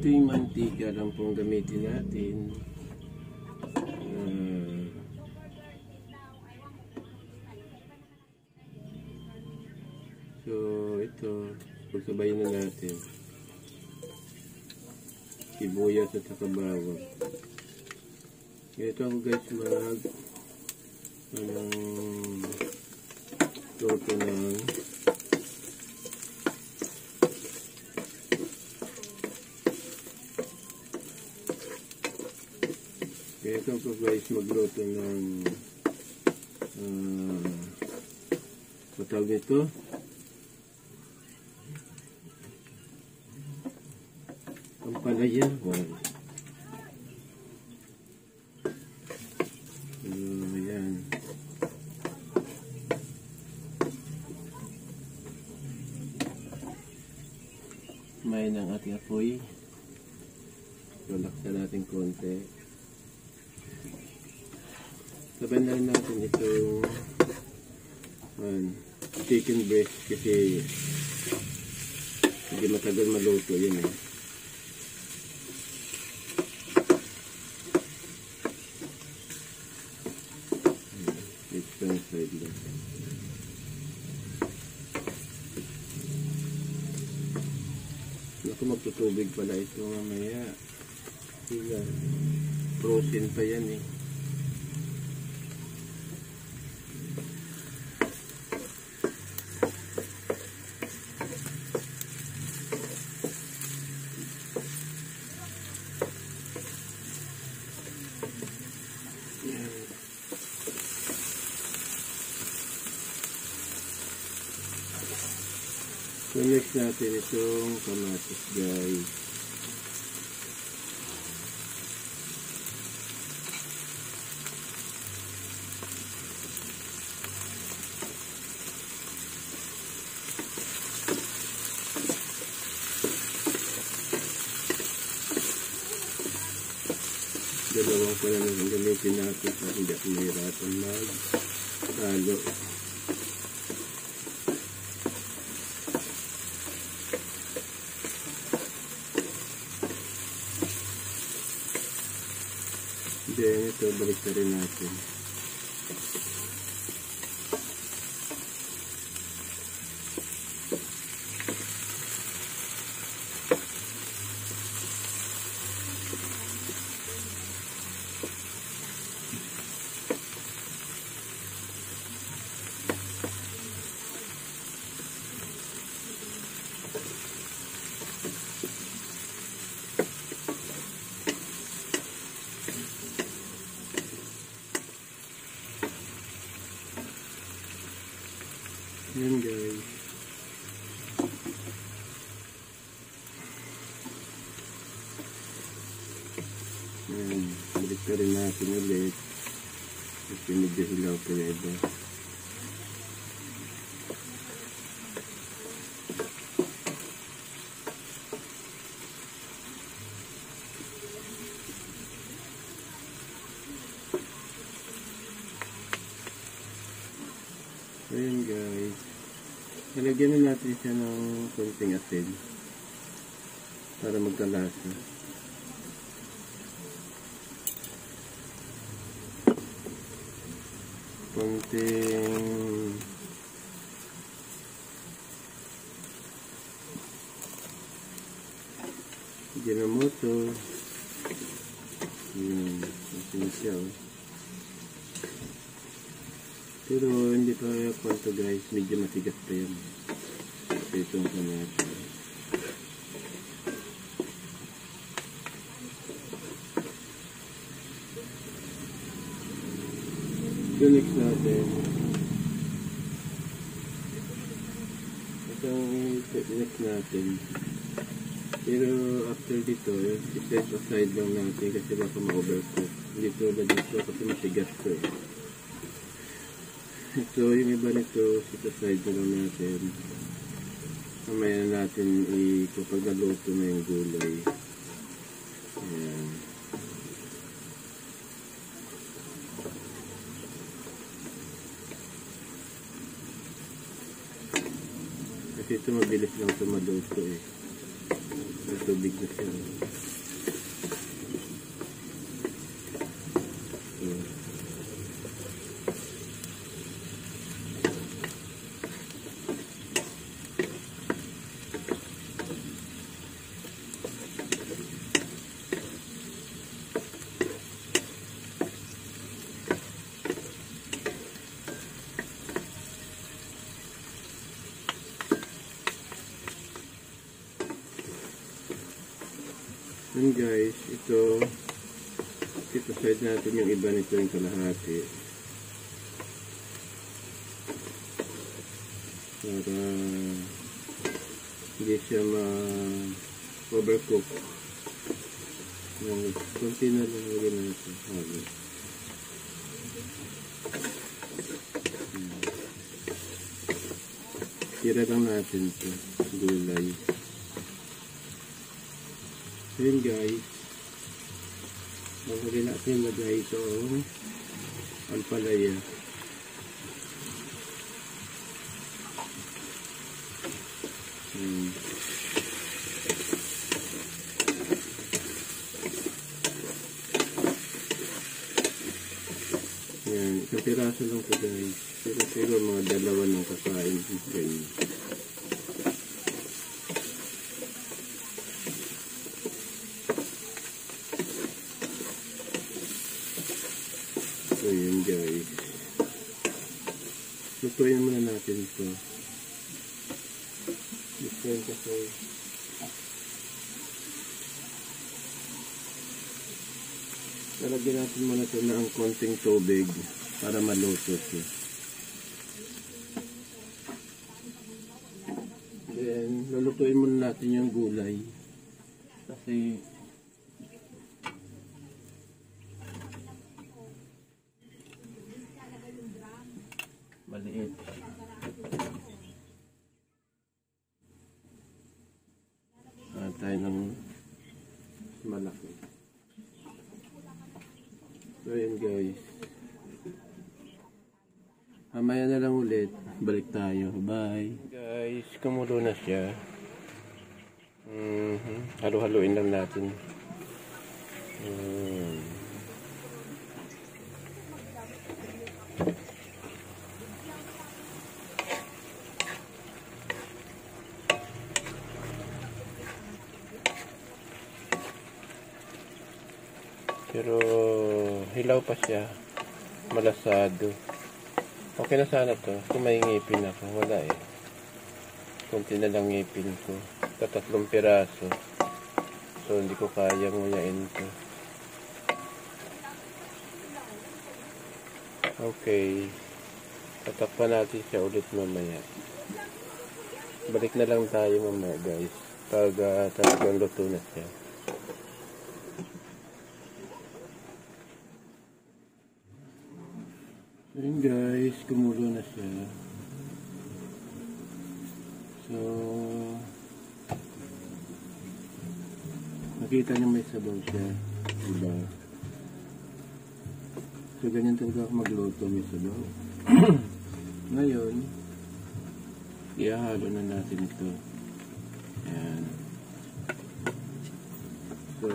Ito yung mantika lang pong gamitin natin. So ito, pagsabayin na natin. Sibuyas at saka bawang. Ito ako guys luto ng ito po guys magluto ng matawag nito pampalaya. Ayan. May ng ating apoy. Relaxan natin konti. Sabay na rin natin itong chicken breast kasi hindi matagal maluto yun eh. Isang side lang. Naku, magtutubig pala ito mamaya. Sila frozen pa yan eh. So next natin itong kamatis guys. Dalawang pala nang gamitin natin para hindi ako mahirapan mag-halo. Then ito, balik na rin natin. Yan guys. Yan. Balik ka rin natin ulit. Kasi medyo hilaw pa yung iba. Ayan guys. Nalagyan na natin siya ng konting asin para magkalasa. Konting ginamoto. Asin siya oh. Pero hindi pa kwanto guys, medyo matigas pa yan. So itong kamatis. So next natin. Itong next natin. Pero after dito, i-set aside lang natin kasi baka ma-overcook. Dito na dito kasi matigas ko eh. So yung iba nito, set aside na lang natin. Mamaya natin kapag naluto na yung gulay. Ayan. Kasi ito mabilis lang ito maluto eh. tubig na siya. Yun guys, ito side natin yung iba nito yung kalahati para hindi siya ma-overcook. Kunti na lang lagyan natin. Tira lang natin ito, gulay. So yun guys, bago rin natin lagay itong ampalaya. Yan, isang piraso lang ito guys, pero mga dalawa ng kakain ganyan. So yun guys, lutuin muna natin ito. Different kasi lalagyan natin muna ito ng konting tubig para maluto siya. Then lulutuin muna natin yung gulay kasi maliit. Tayo ng malaki. So yun guys. Mamaya na lang ulit. Balik tayo. Bye. Guys, kumulo na siya. Halo-haloin lang natin. Pero hilaw pa siya, malasado. Okay na sana to kung may ngipin ako. Wala eh, kunti na lang ngipin ko, 3 piraso, so hindi ko kaya nguyain to. Okay, tatakpan natin siya ulit mamaya. Balik na lang tayo mamaya guys pag talagang luto na siya. Ayun guys, kumulo na siya. So nakita niyo may sabaw siya, diba? So ganyan talaga ako magluto, may sabaw. Ngayon ihahalo na natin ito. Ayan. So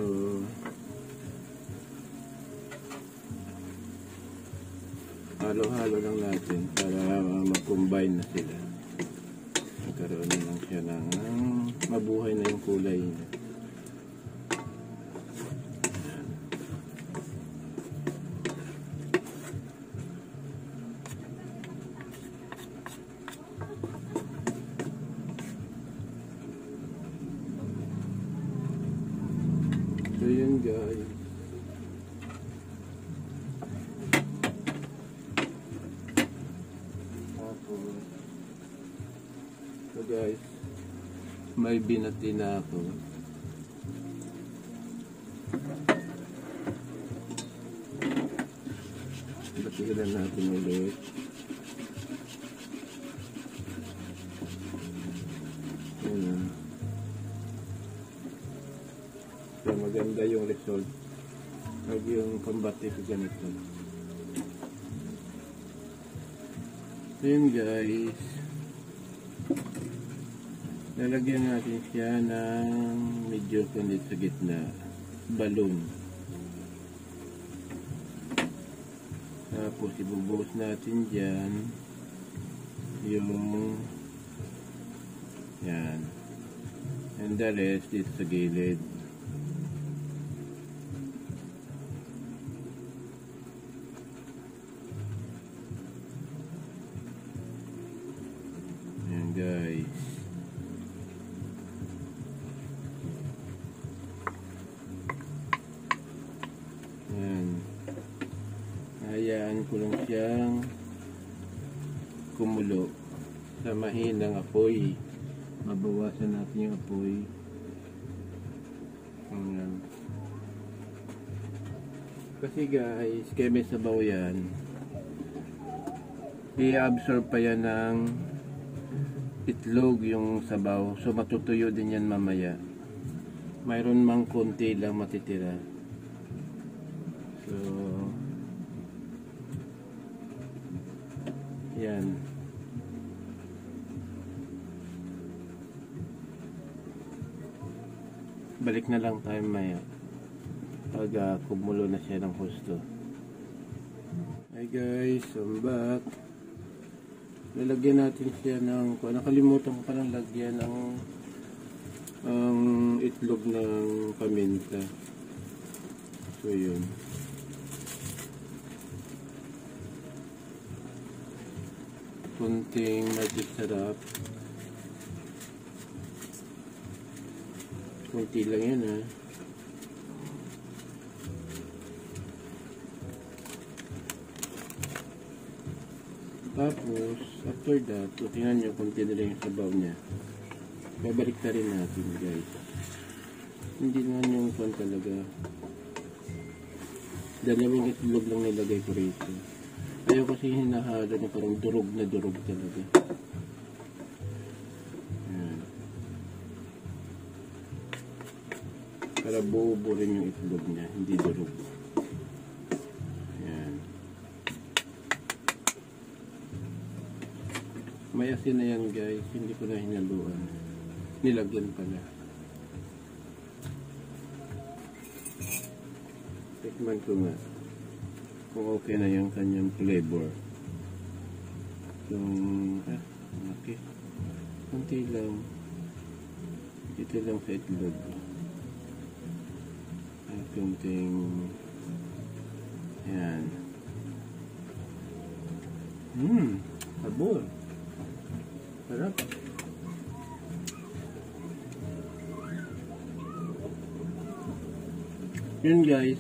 halo-halo lang natin para mag-combine na sila. Magkaroon na lang siya ng mabuhay na yung kulay niya. So yun guys. So guys, may binati na ako. Batilan natin ulit. Ayan. So maganda yung result pag yung pambati ko ganito. Ayan guys. Lalagyan natin siya ng medyo kunit sa gitna. Balloon. Tapos ibubuhos natin dyan yung yan. And the rest dito sa gilid. Yan guys. Yan. Hayaan ko lang siyang kumulo sa mahinang apoy. Mabawasan natin yung apoy. Ayan. Kasi guys, kaya may sabaw yan, i-absorb pa yan ng itlog yung sabaw. So matutuyo din yan mamaya. Mayroon mang konti lang matitira. So yan. Balik na lang tayo maya pag kumulo na siya ng husto. Hi guys, I'm back. Lalagyan natin siya ng, nakalimutan ko palang lagyan ng itlog ng paminta. So yun. Kunting magic sarap. Kunti lang yan ha. Tapos, after that, tingnan nyo kung tinala yung sabaw niya. Babalik na rin natin guys. Hindi naman yung kwan talaga. Dalawang itlog lang nilagay ko rito. Ayaw kasi hinahalo na parang durog na durog talaga. Para buo-buo rin yung itlog niya, hindi durog. Ayan. May asin na yan guys, hindi ko na hinaluan. Nilagyan pala. Tikman ko nga kung okay na yung kanyang flavor. Yung, okay. Kunti lang. Ito lang sa itlog. Kunting yan. Sabor. Sarap. Yun guys.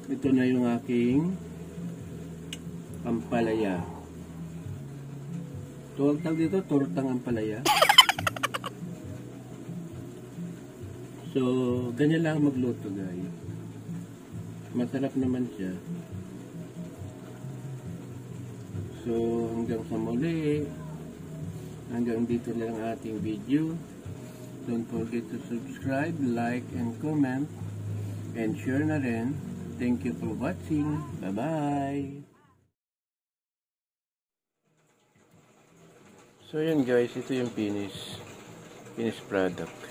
Ito na yung aking ampalaya. Tawag dito, tortang ampalaya. So, ganyan lang magluto guys. Masarap naman siya. So, hanggang sa muli. Hanggang dito lang ang ating video. Don't forget to subscribe, like, and comment. And share na rin. Thank you for watching. Bye-bye! So, yan guys. Ito yung finished product.